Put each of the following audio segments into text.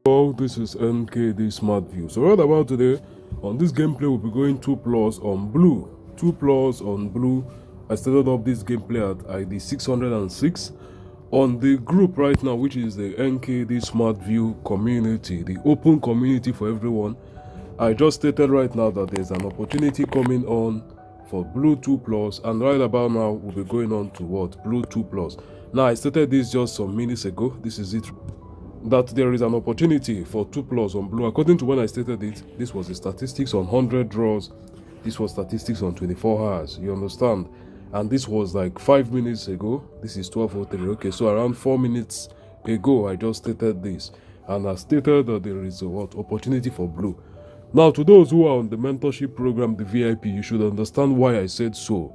Hello, this is NKD SMARTVIEW. So right about today, on this gameplay we'll be going 2+ on blue. 2+ on blue. I started up this gameplay at ID 606 on the group right now, which is the NKD SMARTVIEW community, the open community for everyone. I just stated right now that there's an opportunity coming on for blue 2+, and right about now we'll be going on to what? Blue 2+. Now I stated this just some minutes ago. This is it, that there is an opportunity for 2+ on blue. According to when I stated it, this was the statistics on 100 draws, this was statistics on 24 hours, you understand? And this was like 5 minutes ago. This is 12:03. Okay, so around 4 minutes ago I just stated this, and I stated that there is a what opportunity for blue. Now, to those who are on the mentorship program, the VIP, you should understand why I said so.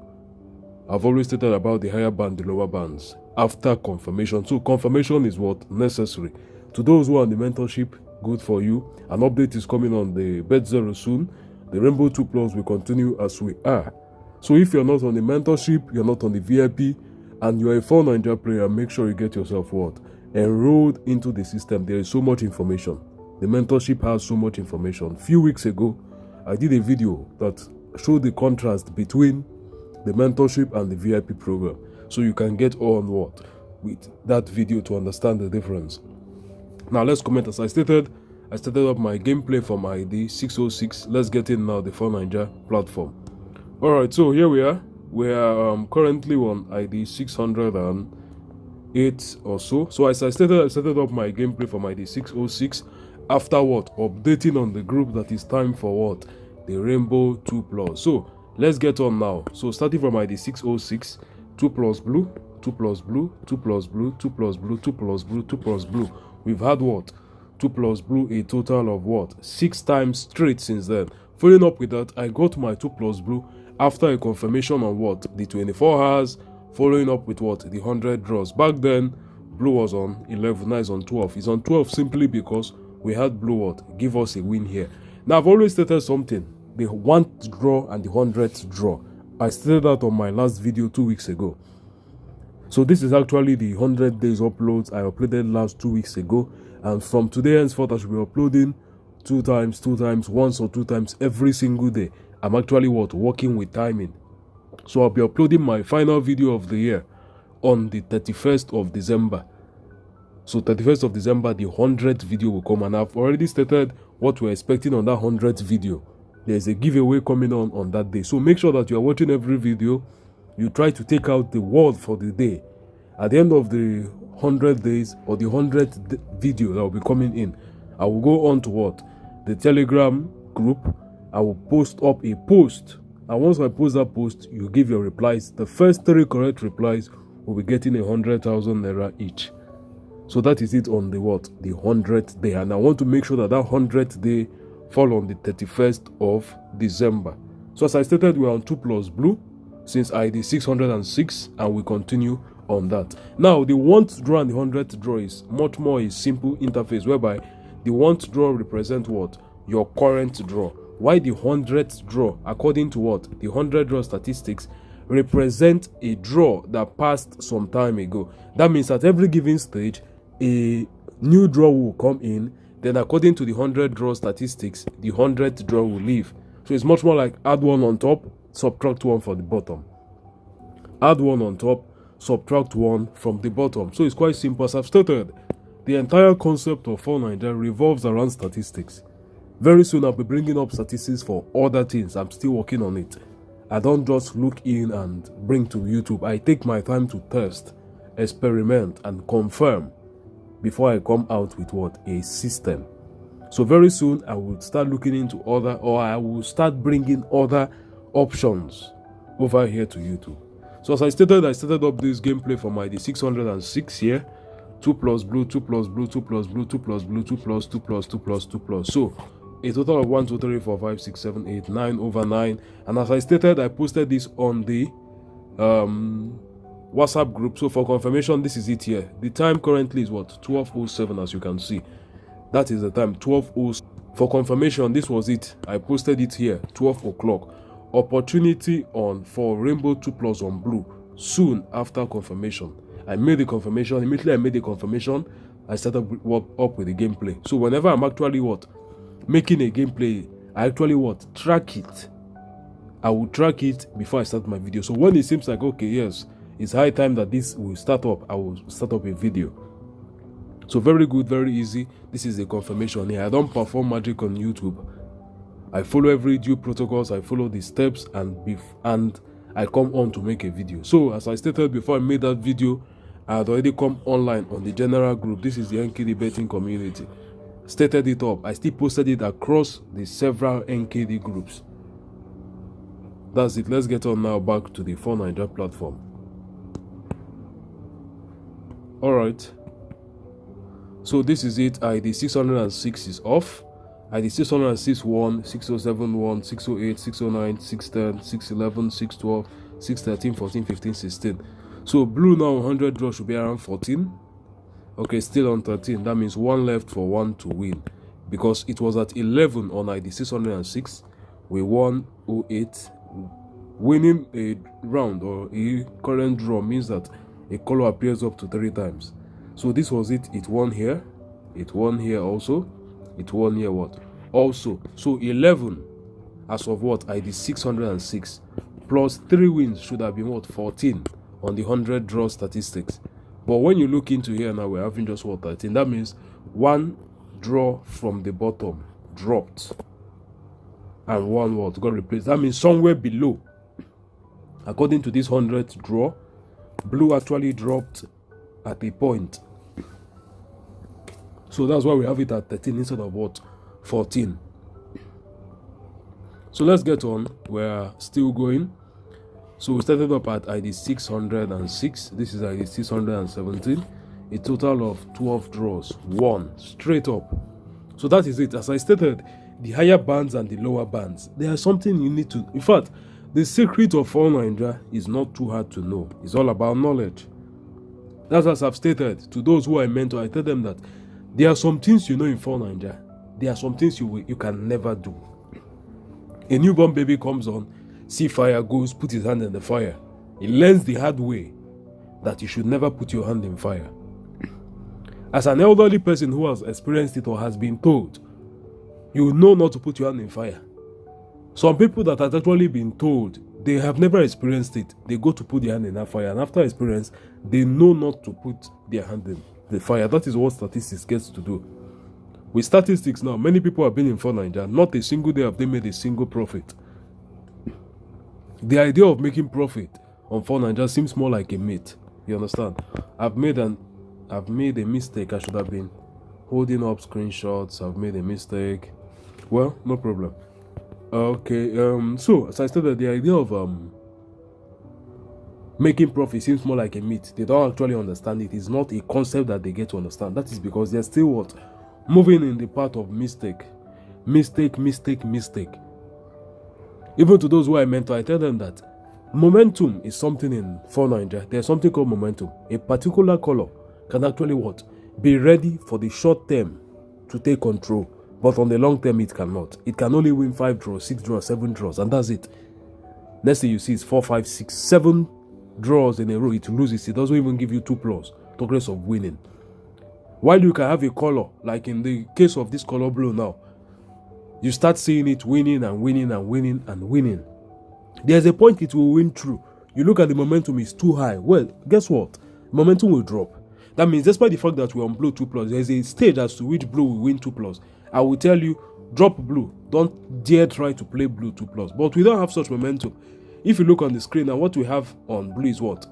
I've always stated about the higher band, the lower bands after confirmation. So confirmation is what necessary. To those who are on the mentorship, good for you. An update is coming on the BET9JA soon. The Rainbow 2+ will continue as we are. So if you're not on the mentorship, you're not on the VIP, and you're a 4-9JA player, make sure you get yourself what? Enrolled into the system. There is so much information. The mentorship has so much information. A few weeks ago, I did a video that showed the contrast between the mentorship and the VIP program. So you can get on what? With that video to understand the difference. Now let's comment. As I stated up my gameplay from ID 606. Let's get in now the 4-9JA platform. Alright, so here we are. We are currently on ID 608 or so. So as I stated up my gameplay from ID 606. After what? Updating on the group that it's time for what? The Rainbow 2+. So let's get on now. So starting from ID 606, 2+ blue, 2+ blue, 2+ blue, 2+ blue, 2+ blue, 2+ blue. We've had what? 2+ blue, a total of what? 6 times straight since then. Following up with that, I got my 2+ blue after a confirmation on what? The 24 hours, following up with what? The 100 draws. Back then, blue was on 11, now it's on 12. It's on 12 simply because we had blue what? Give us a win here. Now, I've always stated something. The 1th draw and the 100th draw. I stated that on my last video 2 weeks ago. So this is actually the 100 days uploads I uploaded last 2 weeks ago. And from today henceforth, I should be uploading 2 times, once or 2 times every single day. I'm actually what? Working with timing. So I'll be uploading my final video of the year on the 31st of December. So 31st of December, the 100th video will come, and I've already stated what we're expecting on that 100th video. There's a giveaway coming on that day. So make sure that you're watching every video. You try to take out the word for the day. At the end of the 100 days or the 100th video that will be coming in, I will go on to what? The Telegram group. I will post up a post. And once I post that post, you give your replies. The first 3 correct replies will be getting 100,000 naira each. So that is it on the what? The 100th day. And I want to make sure that that 100th day fall on the 31st of December. So as I stated, we're on 2+ blue since ID 606, and we continue on that. Now, the 1th draw and the 100th draw is much more a simple interface, whereby the 1th draw represents what? Your current draw. Why the 100th draw, according to what? The 100 draw statistics represent a draw that passed some time ago. That means at every given stage, a new draw will come in. Then according to the 100 draw statistics, the 100th draw will leave. So it's much more like add 1 on top, subtract 1 from the bottom. Add 1 on top, subtract 1 from the bottom. So it's quite simple. As I've stated, the entire concept of 4-9JA revolves around statistics. Very soon I'll be bringing up statistics for other things. I'm still working on it. I don't just look in and bring to YouTube. I take my time to test, experiment, and confirm before I come out with what? A system. So very soon I will start looking into I will start bringing other options over here to YouTube. So as I stated up this gameplay from ID 606 here. 2+ blue, 2+ blue, 2+ blue, 2+ blue, 2+, 2+. So a total of 1, 2, 3, 4, 5, 6, 7, 8, 9 over 9. And as I stated, I posted this on the WhatsApp group. So for confirmation, this is it here. The time currently is what? 12:07, as you can see. That is the time, 12:07. For confirmation, this was it. I posted it here, 12 o'clock. Opportunity on for Rainbow 2+ on blue soon after confirmation. I made the confirmation. Immediately I made the confirmation, I started up with the gameplay. So whenever I'm actually making a gameplay, I actually track it. I will track it before I start my video. So when it seems like, okay, yes, it's high time that this will start up, I will start up a video. So very good, very easy. This is the confirmation here. I don't perform magic on YouTube. I follow every due protocols, I follow the steps, and I come on to make a video. So as I stated before I made that video, I had already come online on the general group. This is the NKD betting community. Stated it up. I still posted it across the several NKD groups. That's it. Let's get on now back to the BET9JA platform. Alright. So this is it. ID 606 is off. ID 606 1, 607 1, 608, 609, 610, 611, 612, 613, 14, 15, 16. So blue now 100 draw should be around 14. Okay, still on 13. That means one left for one to win. Because it was at 11 on ID 606. We won 08. Winning a round or a current draw means that a color appears up to 3 times. So this was it. It won here. It won here also. It won here also. So 11 as of ID 606 plus 3 wins should have been 14 on the 100 draw statistics. But when you look into here now, we're having just 13. That means one draw from the bottom dropped and one got replaced. That means somewhere below, according to this 100th draw, blue actually dropped at a point. So that's why we have it at 13 instead of 14. So let's get on. We're still going. So we started up at ID 606. This is ID 617. A total of 12 draws. 1 straight up. So that is it. As I stated, the higher bands and the lower bands, there is something you need to. In fact, the secret of BET9JA is not too hard to know. It's all about knowledge. That's as I've stated to those who I mentor. I tell them that there are some things you know in BET9JA. There are some things you can never do. A newborn baby comes on, see fire, goes, put his hand in the fire. He learns the hard way that you should never put your hand in fire. As an elderly person who has experienced it or has been told, you know not to put your hand in fire. Some people that have actually been told, they have never experienced it. They go to put their hand in that fire, and after experience, they know not to put their hand in the fire. That is what statistics gets to do. With statistics now, many people have been in BET9JA. Not a single day have they made a single profit. The idea of making profit on BET9JA seems more like a myth. You understand? I've made a mistake. I should have been holding up screenshots. I've made a mistake. Well, no problem. Okay. So as I stated, the idea of making profit seems more like a myth. They don't actually understand it. It's not a concept that they get to understand. That is because they're still moving in the path of mistake. Even to those who I mentor, I tell them that momentum is something in BET9JA. There's something called momentum. A particular color can actually be ready for the short term to take control, but on the long term it cannot. It can only win 5 draws, 6 draws, 7 draws, and that's it. Next thing you see is 4, 5, 6, 7 draws in a row. It loses. It doesn't even give you 2 plus progress of winning. While you can have a color, like in the case of this color blue now, you start seeing it winning and winning and winning and winning. There's a point it will win through. You look at the momentum is too high. Well, guess what? Momentum will drop. That means despite the fact that we're on blue 2 plus, there's a stage as to which blue will win 2 plus. I will tell you, drop blue. Don't dare try to play blue 2 plus. But we don't have such momentum. If you look on the screen now, what we have on blue is what?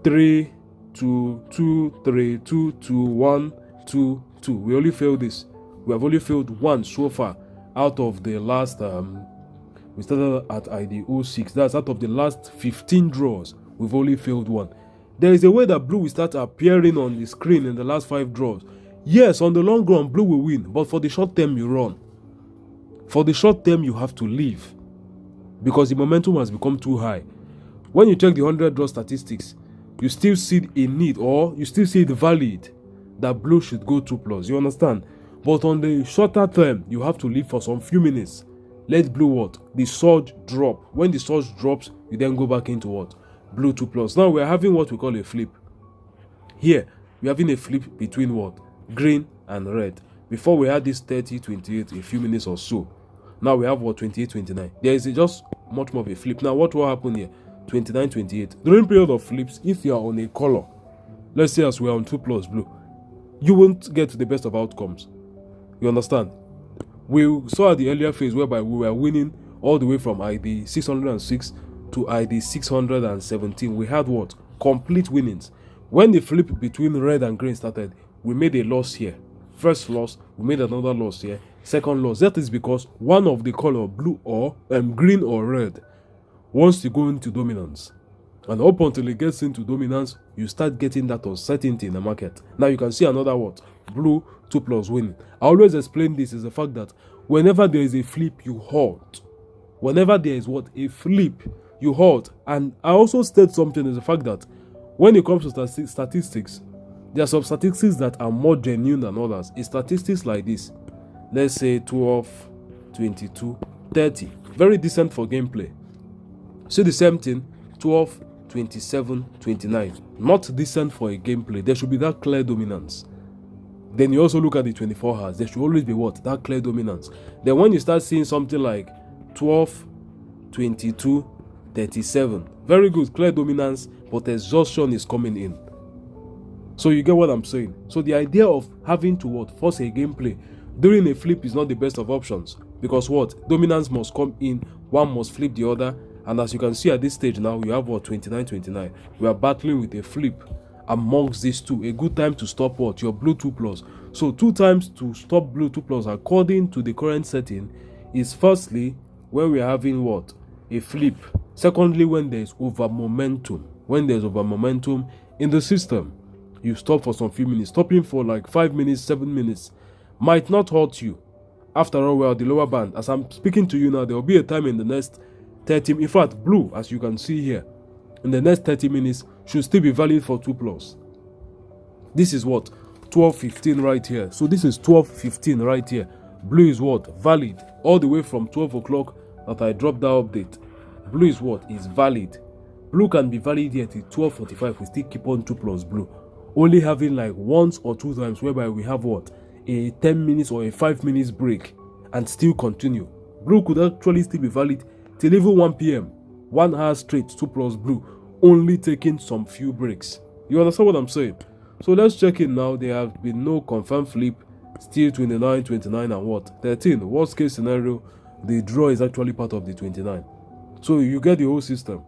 3, 2, 2, 3, 2, 2, 1, 2, 2. We only failed this. We have only failed 1 so far out of the last, we started at ID 06. That's out of the last 15 draws. We've only failed 1. There is a way that blue will start appearing on the screen in the last 5 draws. Yes, on the long run, blue will win. But for the short term, you run. For the short term, you have to leave. Because the momentum has become too high. When you check the 100 draw statistics, you still see a need, or you still see it valid that blue should go 2 plus. You understand? But on the shorter term, you have to leave for some few minutes. Let blue the surge drop. When the surge drops, you then go back into blue 2 plus. Now we're having what we call a flip. Here, we're having a flip between what? Green and red. Before we had this 30-28 a few minutes or so. Now we have what? 28-29. There is just much more of a flip. Now what will happen here? 29-28. During period of flips, if you are on a color, let's say as we are on 2 plus blue, you won't get to the best of outcomes. You understand? We saw at the earlier phase whereby we were winning all the way from ID 606 to ID 617. We had what? Complete winnings. When the flip between red and green started, we made a loss here. First loss, we made another loss here. Second loss. That is because one of the color blue or green or red wants to go into dominance. And up until it gets into dominance, you start getting that uncertainty in the market. Now you can see another what? Blue 2 plus winning. I always explain this is the fact that whenever there is a flip, you halt. Whenever there is what? A flip, you halt. And I also state something is the fact that when it comes to statistics, there are some statistics that are more genuine than others. It's statistics like this. Let's say 12, 22, 30. Very decent for gameplay. See the same thing, 12, 27, 29. Not decent for a gameplay. There should be that clear dominance. Then you also look at the 24 hours. There should always be what? That clear dominance. Then when you start seeing something like 12, 22, 37. Very good, clear dominance, but exhaustion is coming in. So you get what I'm saying? So the idea of having to what? Force a gameplay during a flip is not the best of options. Because what? Dominance must come in, one must flip the other. And as you can see at this stage now, you have what? 29-29. We are battling with a flip amongst these two. A good time to stop what? Your blue 2 plus. So 2 times to stop blue 2 plus according to the current setting is firstly when we are having what? A flip. Secondly, when there is over momentum. When there is over momentum in the system, you stop for some few minutes. Stopping for like 5 minutes, 7 minutes might not hurt you. After all, we are the lower band. As I'm speaking to you now, there will be a time in the next 30, in fact, blue, as you can see here, in the next 30 minutes should still be valid for 2 plus. This is what? 12:15 right here. So this is 12:15 right here. Blue is what? Valid. All the way from 12 o'clock that I dropped that update. Blue is what? Is valid. Blue can be valid here till 12:45. We still keep on 2 plus blue. Only having like once or 2 times whereby we have what? A 10 minutes or a 5 minutes break and still continue. Blue could actually still be valid till even 1 p.m. 1 hour straight 2 plus blue, only taking some few breaks. You understand what I'm saying? So let's check in now. There have been no confirmed flip. Still 29, 29 and what? 13. Worst case scenario, the draw is actually part of the 29. So you get the whole system.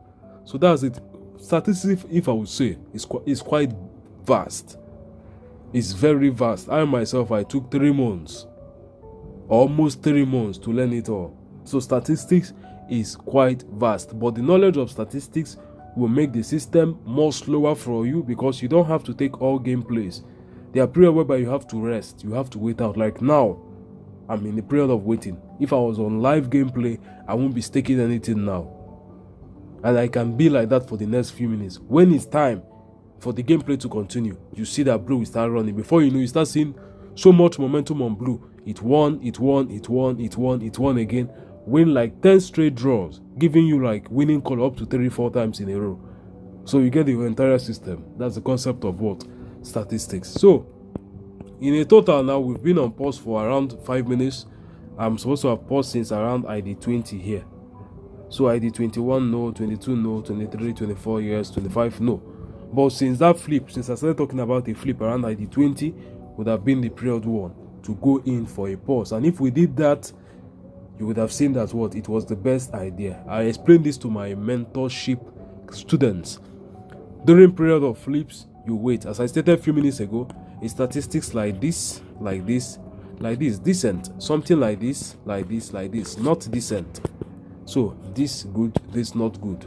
So that's it. Statistics, if I would say, is quite vast. It's very vast. I myself, I took 3 months, almost 3 months to learn it all. So statistics is quite vast, but the knowledge of statistics will make the system more slower for you because you don't have to take all gameplays. There are periods whereby you have to rest, you have to wait out. Like now, I'm in the period of waiting. If I was on live gameplay, I won't be staking anything now. And I can be like that for the next few minutes. When it's time for the gameplay to continue, you see that blue will start running. Before you know, you start seeing so much momentum on blue. It won again. Win like 10 straight draws, giving you like winning color up to 3-4 times in a row. So you get the entire system. That's the concept of what? Statistics. So in a total now, we've been on pause for around 5 minutes. I'm supposed to have paused since around ID 20 here. So ID 21 no, 22 no, 23, 24 yes, 25 no. But since that flip, since I started talking about a flip around ID 20, would have been the period one to go in for a pause. And if we did that, you would have seen that what? It was the best idea. I explained this to my mentorship students. During period of flips, you wait. As I stated a few minutes ago, in statistics like this, decent. Something like this, not decent. So this good, this not good.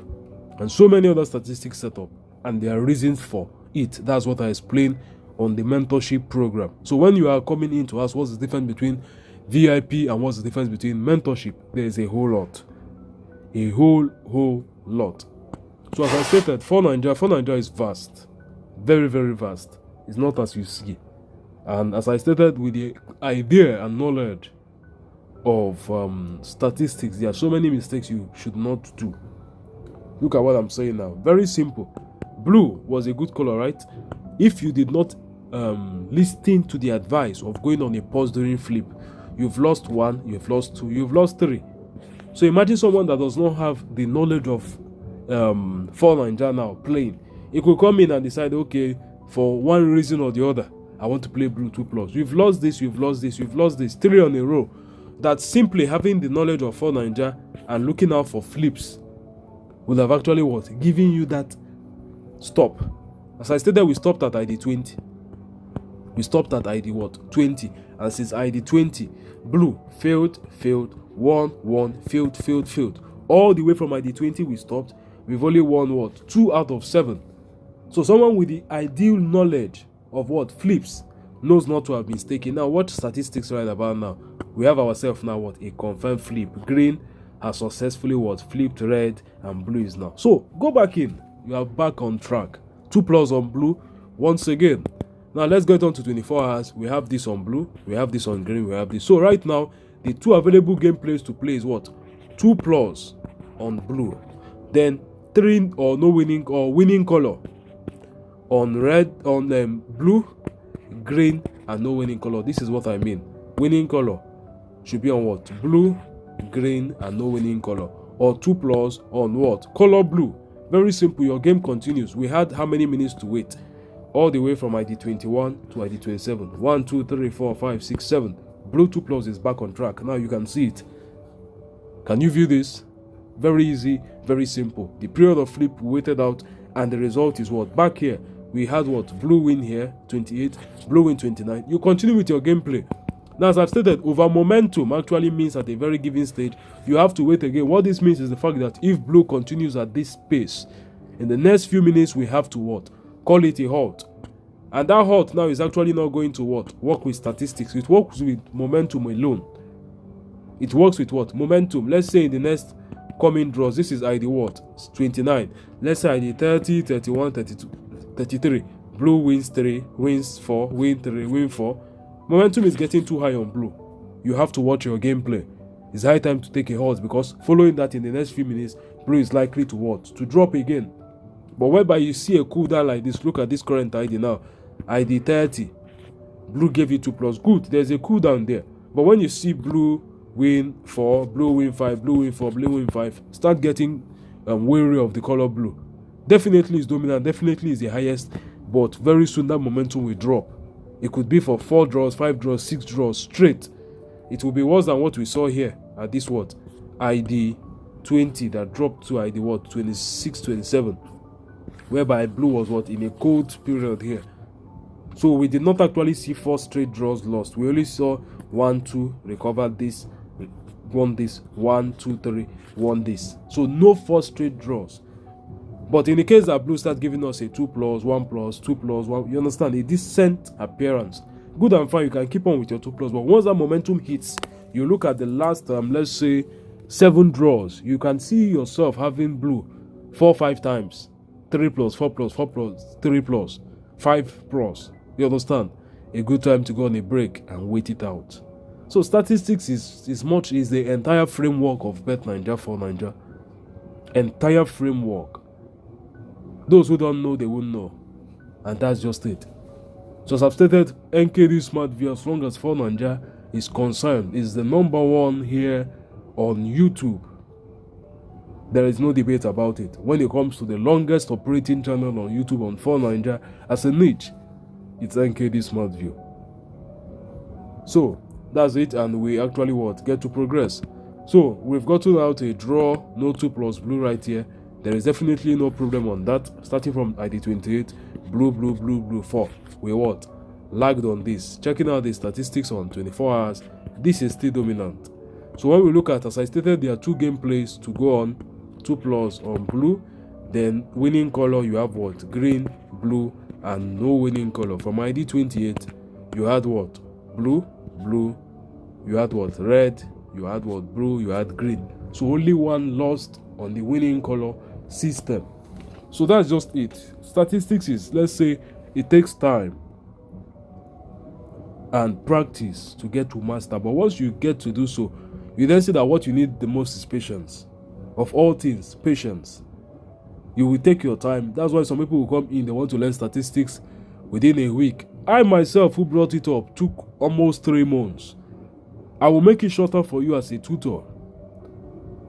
And so many other statistics set up. And there are reasons for it. That's what I explained on the mentorship program. So when you are coming in to ask what's the difference between VIP and what's the difference between mentorship, there is a whole lot. A whole lot. So as I stated, 4 is vast. Very, very vast. It's not as you see. And as I stated, with the idea and knowledge of statistics, there are so many mistakes you should not do. Look at what I'm saying now. Very simple. Blue was a good color, right? If you did not listen to the advice of going on a pause during flip. You've lost 1, you've lost 2, you've lost 3. So imagine someone that does not have the knowledge of 4-9 now playing. He could come in and decide, okay, for one reason or the other, I want to play blue 2+. You've lost this, you've lost this, you've lost this, 3 on a row. That simply having the knowledge of 4-9 and looking out for flips would have actually what? Giving you that stop. As I stated, we stopped at ID 20. We stopped at ID what? 20. And since ID 20, blue failed, 1, failed. All the way from ID 20 we stopped. We've only won what? 2 out of 7. So someone with the ideal knowledge of what? Flips knows not to have mistaken. Now watch statistics right about now. We have ourselves now what? A confirmed flip. Green has successfully what? Flipped red, and blue is now. So go back in. You are back on track. 2+ on blue once again. Now let's get on to 24 hours. We have this on blue, we have this on green, we have this. So right now the 2 available gameplays to play is what? 2+ on blue, then 3 or no winning or winning color on red, on blue, green, and no winning color. This is what I mean. Winning color should be on what? Blue, green, and no winning color. Or 2+ on what? Color blue. Very simple. Your game continues. We had how many minutes to wait? All the way from ID 21 to ID 27. 1, 2, 3, 4, 5, 6, 7. Blue 2+ is back on track. Now you can see it. Can you view this? Very easy, very simple. The period of flip we waited out, and the result is what? Back here we had what? Blue win here 28, blue win 29. You continue with your gameplay. Now, as I've stated, over momentum actually means at a very given stage you have to wait again. What this means is the fact that if blue continues at this pace, in the next few minutes we have to what? Call it a halt. And that halt now is actually not going to what? Work with statistics. It works with momentum alone. It works with what? Momentum. Let's say in the next coming draws, this is ID what? 29. Let's say ID 30, 31, 32, 33. Blue wins 3, wins 4, win 3, win 4. Momentum is getting too high on blue. You have to watch your gameplay. It's high time to take a halt, because following that in the next few minutes, blue is likely to what? To drop again. But whereby you see a cooldown like this, look at this current ID now. ID 30. Blue gave you 2+. Good, there's a cooldown there. But when you see blue win 4, blue win 5, blue win 4, blue win 5, start getting wary of the color blue. Definitely is dominant, definitely is the highest, but very soon that momentum will drop. It could be for 4 draws, 5 draws, 6 draws straight. It will be worse than what we saw here at this what? ID 20 that dropped to ID what? 26, 27. Whereby blue was what? In a cold period here. So we did not actually see 4 straight draws lost. We only saw 1, 2, recovered this, won this, 1, 2, 3, won this. So no 4 straight draws. But in the case that blue starts giving us a 2+, 1+, 2+, 1, you understand, a decent appearance. Good and fine, you can keep on with your 2+, but once that momentum hits, you look at the last, let's say, 7 draws, you can see yourself having blue 4, 5 times, 3+, 4+, 4+, 3+, 5+. You understand? A good time to go on a break and wait it out. So statistics is the entire framework of BET9JA, 4-9. Entire framework. Those who don't know, they won't know. And that's just it. So as I've stated, NKD SMARTVIEW, as long as 4-9 is concerned, is the #1 here on YouTube. There is no debate about it. When it comes to the longest operating channel on YouTube on 4-9 as a niche, it's NKD SMARTVIEW. So that's it, and we actually what? Get to progress. So we've gotten out a draw, no 2+ blue right here. There is definitely no problem on that. Starting from ID 28, blue 4. We what? Lagged on this. Checking out the statistics on 24 hours, this is still dominant. So when we look at, as I stated, there are 2 gameplays to go on. 2+ on blue, then winning color you have what? Green, blue, and no winning color. From ID 28, you had what? Blue, you had what? Red, you had what? Blue, you had green. So only one lost on the winning color system. So that's just it. Statistics is, let's say, it takes time and practice to get to master, but once you get to do so, you then see that what you need the most is patience. Of all things, patience. You will take your time. That's why some people will come in, they want to learn statistics within a week. I myself who brought it up took almost 3 months. I will make it shorter for you as a tutor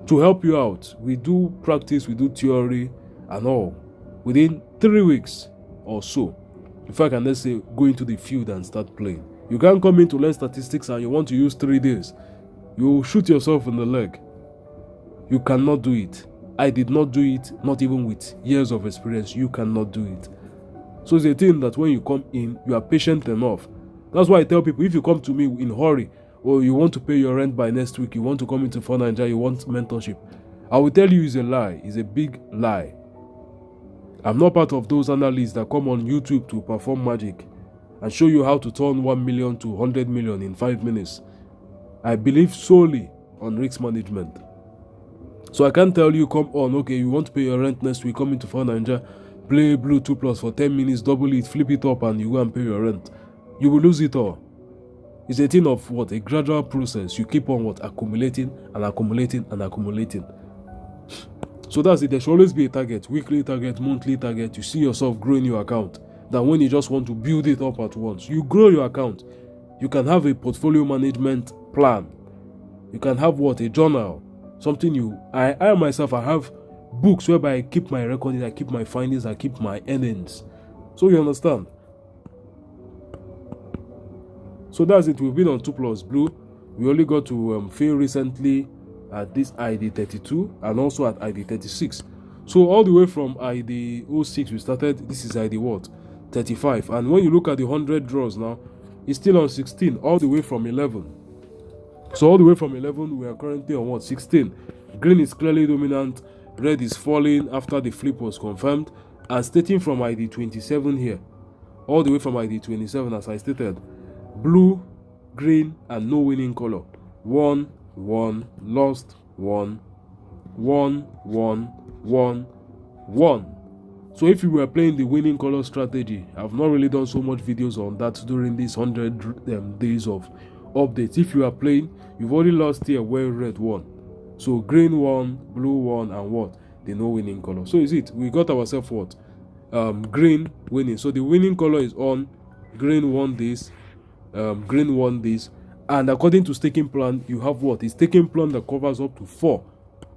to help you out. We do practice, we do theory and all within 3 weeks or so. If I can, let's say, go into the field and start playing. You can't come in to learn statistics and you want to use 3 days. You will shoot yourself in the leg. You cannot do it. I did not do it, not even with years of experience. You cannot do it. So it's a thing that when you come in, you are patient enough. That's why I tell people, if you come to me in a hurry, or you want to pay your rent by next week, you want to come into BET9JA, you want mentorship, I will tell you it's a lie. It's a big lie. I'm not part of those analysts that come on YouTube to perform magic and show you how to turn 1 million to 100 million in 5 minutes. I believe solely on risk management. So I can't tell you, come on, okay, you want to pay your rent next week, come into BET9JA, play Blue 2+ for 10 minutes, double it, flip it up, and you go and pay your rent. You will lose it all. It's a thing of what? A gradual process. You keep on what? Accumulating and accumulating and accumulating. So that's it. There should always be a target. Weekly target, monthly target. You see yourself growing your account. Than when you just want to build it up at once. You grow your account. You can have a portfolio management plan. You can have what? A journal. Something I myself, I have books whereby I keep my recording, I keep my findings, I keep my earnings. So you understand? So that's it. We've been on 2+ Blue. We only got to fail recently at this ID 32 and also at ID 36. So all the way from ID 06 we started. This is ID what? 35. And when you look at the 100 draws now, it's still on 16 all the way from 11. So all the way from 11 we are currently on what? 16. Green is clearly dominant. Red is falling after the flip was confirmed. And starting from ID 27 here, all the way from ID 27 as I stated, blue, green, and no winning color. 1, 1, lost, 1, 1, 1, 1, 1. So if you were playing the winning color strategy, I've not really done so much videos on that during these 100 days of updates. If you are playing, you've already lost here where red won. So green 1, blue 1, and what? The no winning color. So is it? We got ourselves what? Green winning. So the winning color is on. Green won this. Green won this, and according to staking plan, you have what? A staking plan that covers up to 4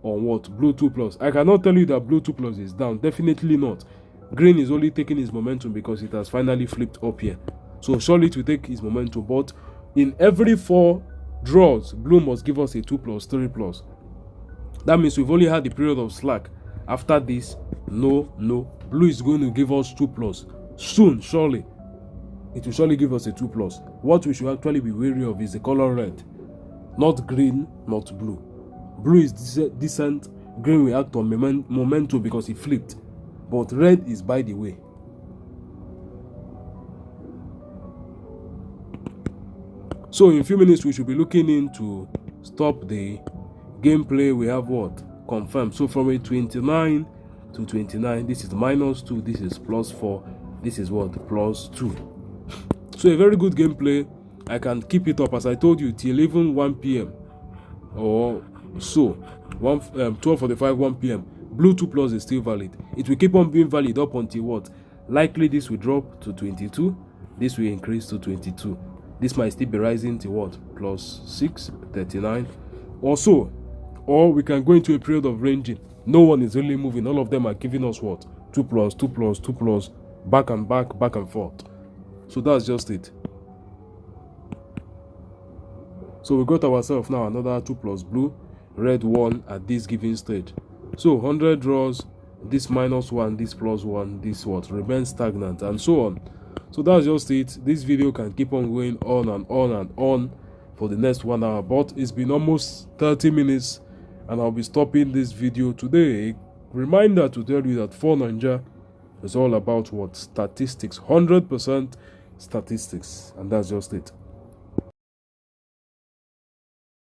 on what? Blue 2+. I cannot tell you that Blue 2+ is down. Definitely not. Green is only taking its momentum because it has finally flipped up here. So surely it will take its momentum. But in every 4 draws, Blue must give us a 2+, 3+. That means we've only had the period of slack. After this, no, Blue is going to give us 2+ soon, surely. It will surely give us a 2+. What we should actually be wary of is the color red. Not green, not blue. Blue is decent. Green will act on momentum because it flipped. But red is by the way. So in a few minutes we should be looking into stop the gameplay. We have what? Confirmed. So from a 29 to 29, this is -2, this is +4, this is what? +2. So a very good gameplay. I can keep it up as I told you till even 1 p.m. or so. 12:45, 1 p.m. Blue 2+ is still valid. It will keep on being valid up until what? Likely this will drop to 22. This will increase to 22. This might still be rising to what? +6, 39 or so. Or we can go into a period of ranging. No one is really moving. All of them are giving us what? 2+, 2+, 2+, back and back, back and forth. So that's just it. So we got ourselves now another 2+ blue, red 1 at this given stage. So 100 draws, this -1, this +1, this what? Remains stagnant and so on. So that's just it. This video can keep on going on and on and on for the next 1 hour, but it's been almost 30 minutes and I'll be stopping this video today. A reminder to tell you that BET9JA is all about what? Statistics. 100% statistics, and that's just it.